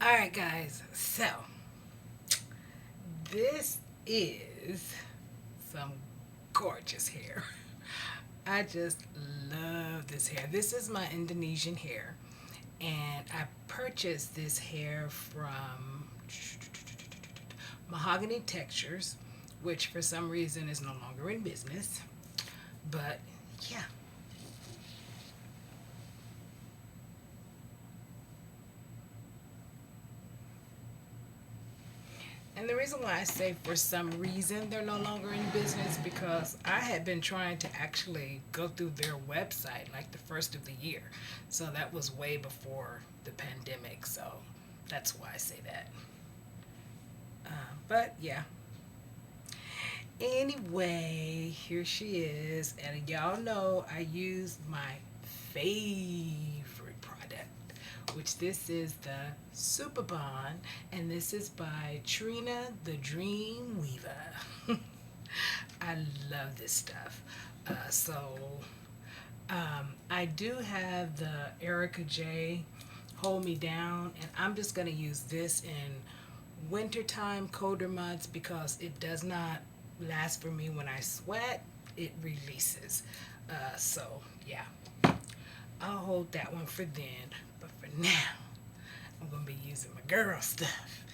All right, guys. So, this is some gorgeous hair. I just love this hair. This is my Indonesian hair, and I purchased this hair from Mahogany Textures, which for some reason is no longer in business. But yeah, and the reason why I say for some reason they're no longer in business because I had been trying to actually go through their website like the first of the year. So that was way before the pandemic. So that's why I say that. But yeah. Anyway, here she is. And y'all know I used my favorite product, which this is the SupaBond, and this is by Trina the Dream Weaver. I love this stuff. I do have the Erica J Hold Me Down, and I'm just going to use this in wintertime, colder months because it does not last for me when I sweat. It releases. So, yeah, I'll hold that one for then. But for now, I'm going to be using my girl stuff.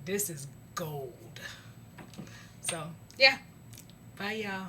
This is gold. So, yeah. Bye, y'all.